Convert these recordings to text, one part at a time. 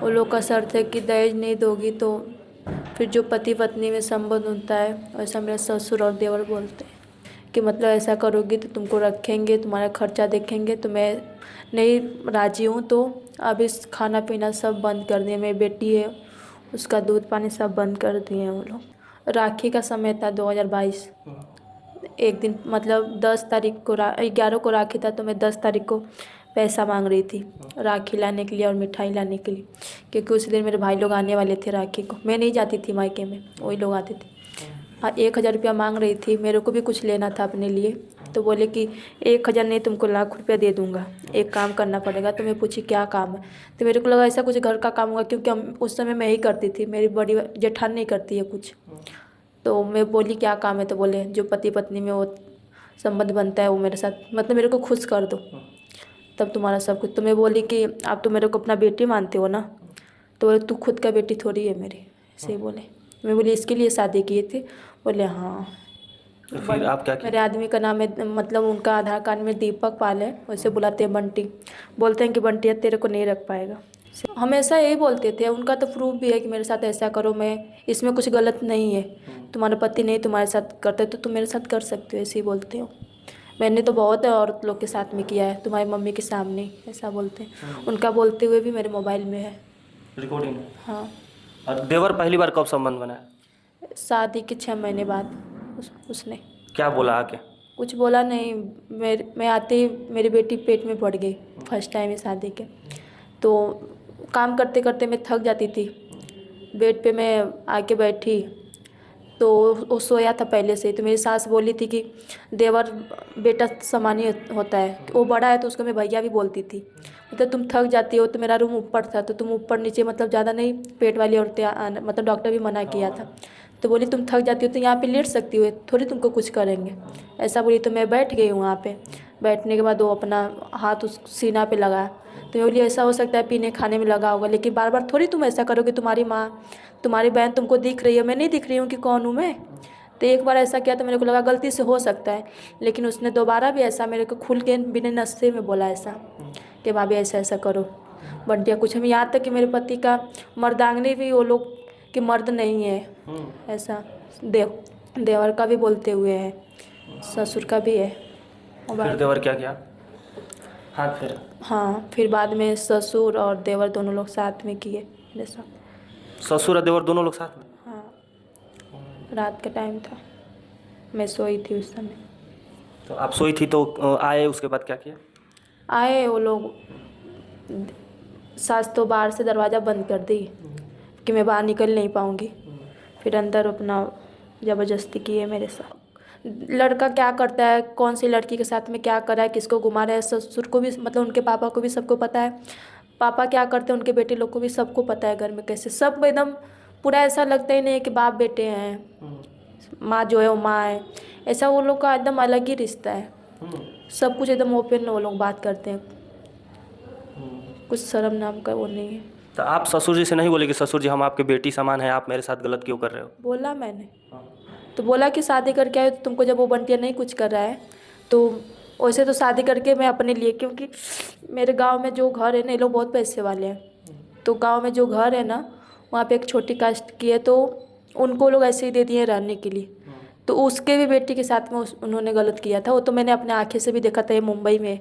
वो लोग का शर्त है कि दहेज नहीं दोगी तो फिर जो पति पत्नी में संबंध होता है, वैसा मेरे ससुर और देवर बोलते हैं कि मतलब ऐसा करोगी तो तुमको रखेंगे, तुम्हारा खर्चा देखेंगे। तो मैं नहीं राजी हूँ। तो अभी खाना पीना सब बंद कर दिए। मेरी बेटी है, उसका दूध पानी सब बंद कर दिए हैं वो लोग। राखी का समय था 2022। एक दिन मतलब 10 तारीख को 11 को राखी था, तो मैं 10 तारीख को पैसा मांग रही थी राखी लाने के लिए और मिठाई लाने के लिए, क्योंकि उसी दिन मेरे भाई लोग आने वाले थे राखी को। मैं नहीं जाती थी मायके में, वही लोग आते थे। हाँ, 1,000 रुपया मांग रही थी। मेरे को भी कुछ लेना था अपने लिए। तो बोले कि 1,000 नहीं, तुमको लाख रुपया दे दूंगा, एक काम करना पड़ेगा। तो मैं पूछी क्या काम है। तो मेरे को लगा ऐसा कुछ घर का काम होगा, क्योंकि उस समय मैं ही करती थी, मेरी बड़ी जेठान नहीं करती है कुछ। तो मैं बोली क्या काम है। तो बोले जो पति पत्नी में वो संबंध बनता है वो मेरे साथ, मतलब मेरे को खुश कर दो, तब तुम्हारा सब कुछ। तो मैं बोली कि आप तो मेरे को अपना बेटी मानते हो ना। तो बोले तू खुद का बेटी थोड़ी है मेरी, ऐसे ही बोले। मैं बोली इसके लिए शादी किए थे। बोले हाँ। तो फिर आप क्या मेरे किए? आदमी का नाम है, मतलब उनका आधार कार्ड में दीपक पाल है, वैसे बुलाते हैं बंटी। बोलते हैं कि बंटी तेरे को नहीं रख पाएगा। हमेशा यही बोलते थे। उनका तो प्रूफ भी है कि मेरे साथ ऐसा करो, मैं इसमें कुछ गलत नहीं है। तुम्हारा पति नहीं तुम्हारे साथ करते तो तुम मेरे साथ कर सकते हो, ऐसे ही बोलते हो। मैंने तो बहुत औरत लोग के साथ में किया है, तुम्हारी मम्मी के सामने, ऐसा बोलते हैं। उनका बोलते हुए भी मेरे मोबाइल में है। रिकॉर्डिंग? हाँ। और देवर पहली बार कब संबंध बना है? शादी के 6 महीने बाद उसने क्या बोला आके? कुछ बोला नहीं। मैं आते ही मेरी बेटी पेट में पड़ गई, फर्स्ट टाइम ही शादी के। तो काम करते करते मैं थक जाती थी। बेड पे मैं आके बैठी तो वो सोया था पहले से ही। तो मेरी सास बोली थी कि देवर बेटा समान ही होता है, वो बड़ा है तो उसको मैं भैया भी बोलती थी। मतलब तुम थक जाती हो। तो मेरा रूम ऊपर था, तो तुम ऊपर नीचे मतलब ज़्यादा नहीं, पेट वाली औरतें मतलब डॉक्टर भी मना किया था। तो बोली तुम थक जाती हो तो यहाँ पे लेट सकती हो, थोड़ी तुमको कुछ करेंगे, ऐसा बोली। तो मैं बैठ गई हूँ वहाँ पे। बैठने के बाद वो अपना हाथ उस सीना पे लगाया। तो मैं बोली ऐसा हो सकता है पीने खाने में लगा होगा, लेकिन बार बार थोड़ी तुम ऐसा करोगे। तुम्हारी माँ तुम्हारी बहन तुमको दिख रही है, मैं नहीं दिख रही हूँ कि कौन हूँ मैं। तो एक बार ऐसा किया तो मेरे को लगा गलती से हो सकता है, लेकिन उसने दोबारा भी ऐसा मेरे को खुल के बिना नशे में बोला ऐसा कि भाभी ऐसा ऐसा करो बंटिया कुछ। हम यहाँ तक कि मेरे पति का मर्दांगनी भी वो लोग कि मर्द नहीं है, ऐसा देवर का भी बोलते हुए है, ससुर का भी है। फिर देवर क्या किया? हाथ फेरा? हाँ, फिर बाद में ससुर और देवर दोनों लोग साथ में किए मेरे साथ। ससुर और देवर दोनों लोग साथ में? हाँ, रात का टाइम था, मैं सोई थी उस समय। तो आप सोई थी तो आए, उसके बाद क्या किया? आए वो लोग, सास तो बाहर से दरवाज़ा बंद कर दी कि मैं बाहर निकल नहीं पाऊँगी। फिर अंदर अपना ज़बरदस्ती किए मेरे साथ। लड़का क्या करता है, कौन सी लड़की के साथ में क्या करा है, किसको घुमा रहा है, ससुर को भी मतलब उनके पापा को भी सबको पता है। पापा क्या करते हैं उनके बेटे लोग को भी सबको पता है घर में कैसे सब एकदम पूरा। ऐसा लगता ही नहीं है कि बाप बेटे हैं, माँ जो है वो माँ है, ऐसा वो लोग का एकदम अलग ही रिश्ता है। सब कुछ एकदम ओपन वो लोग बात करते हैं, कुछ शर्म नाम का वो नहीं है। तो आप ससुर जी से नहीं बोले कि ससुर जी हम आपके बेटी समान है, आप मेरे साथ गलत क्यों कर रहे हो? बोला मैंने। तो बोला कि शादी करके आए तो तुमको जब वो बंटिया नहीं कुछ कर रहा है तो वैसे तो शादी करके मैं अपने लिए, क्योंकि मेरे गांव में जो घर है ना ये लोग बहुत पैसे वाले हैं। तो गांव में जो घर है ना वहाँ पे एक छोटी कास्ट की है, तो उनको लोग ऐसे ही दे दिए रहने के लिए। तो उसके भी बेटी के साथ में उन्होंने गलत किया था। वो तो मैंने अपने आँखें से भी देखा था, ये मुंबई में,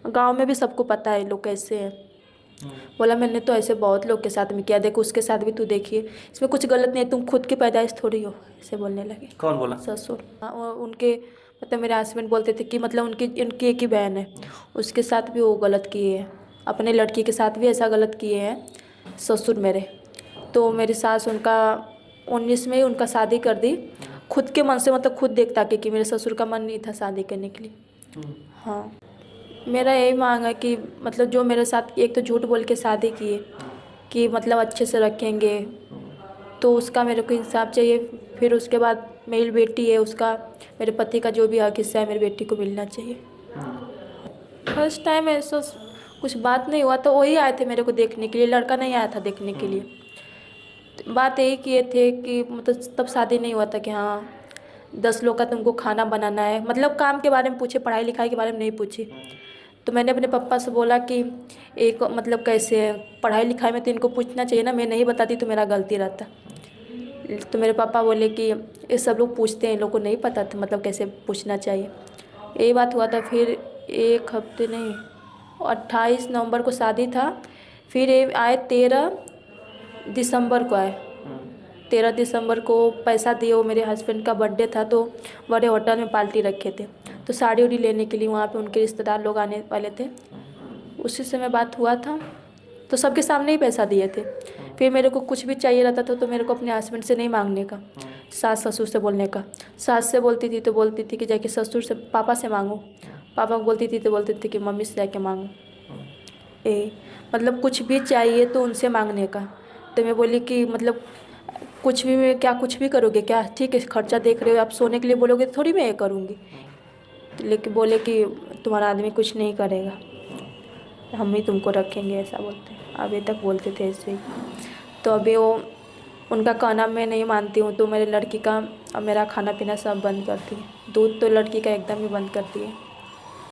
गाँव में भी सबको पता है लोग कैसे हैं। बोला मैंने तो ऐसे बहुत लोग के साथ में किया, देखो उसके साथ भी तू देखिए, इसमें कुछ गलत नहीं है, तुम खुद की पैदाइश थोड़ी हो, ऐसे बोलने लगे। कौन बोला? ससुर। हाँ, उनके मतलब मेरे हस्बैंड बोलते थे कि मतलब उनकी एक ही बहन है, उसके साथ भी वो गलत किए हैं, अपने लड़की के साथ भी ऐसा गलत किए हैं ससुर मेरे। तो मेरी सास उनका 19 में ही उनका शादी कर दी, खुद के मन से, मतलब खुद देखता कि मेरे ससुर का मन नहीं था शादी करने के लिए। हाँ, मेरा यही मांग है कि मतलब जो मेरे साथ एक तो झूठ बोल के शादी किए कि मतलब अच्छे से रखेंगे, तो उसका मेरे को इंसाफ चाहिए। फिर उसके बाद मेरी बेटी है, उसका मेरे पति का जो भी हक हिस्सा है मेरी बेटी को मिलना चाहिए। फर्स्ट टाइम ऐसा कुछ बात नहीं हुआ, तो वही आए थे मेरे को देखने के लिए, लड़का नहीं आया था देखने के लिए। तो बात यही किए थे कि मतलब तब शादी नहीं हुआ था कि हाँ 10 लोग का तुमको खाना बनाना है, मतलब काम के बारे में पूछे, पढ़ाई लिखाई के बारे में नहीं पूछे। तो मैंने अपने पापा से बोला कि एक मतलब कैसे है, पढ़ाई लिखाई में तो इनको पूछना चाहिए ना, मैं नहीं बताती तो मेरा गलती रहता। तो मेरे पापा बोले कि ये सब लोग पूछते हैं, इन लोग को नहीं पता था मतलब कैसे पूछना चाहिए। यही बात हुआ था। फिर एक हफ्ते नहीं, 28 नवंबर को शादी था। फिर ये आए 13 दिसंबर को आए। 13 दिसंबर को पैसा दिए, वो मेरे हस्बैंड का बर्थडे था तो बड़े होटल में पार्टी रखे थे, तो साड़ी उड़ी लेने के लिए वहाँ पे उनके रिश्तेदार लोग आने वाले थे। उसी समय बात हुआ था, तो सबके सामने ही पैसा दिए थे। फिर मेरे को कुछ भी चाहिए रहता था तो मेरे को अपने हस्बैंड से नहीं मांगने का, सास ससुर से बोलने का। सास से बोलती थी तो बोलती थी कि जाके ससुर से, पापा से मांगो। पापा को बोलती थी तो बोलती थी कि मम्मी से जाके मांगो। मतलब कुछ भी चाहिए तो उनसे मांगने का। तो मैं बोली कि मतलब कुछ भी, मैं क्या कुछ भी करोगे क्या? ठीक है, खर्चा देख रहे हो आप, सोने के लिए बोलोगे तो थोड़ी मैं ये करूँगी। लेकिन बोले कि तुम्हारा आदमी कुछ नहीं करेगा, हम ही तुमको रखेंगे, ऐसा बोलते हैं। अभी तक बोलते थे ऐसे ही। तो अभी वो उनका कहना मैं नहीं मानती हूँ, तो मेरे लड़की का और मेरा खाना पीना सब बंद कर दिए। दूध तो लड़की का एकदम ही बंद कर दिए।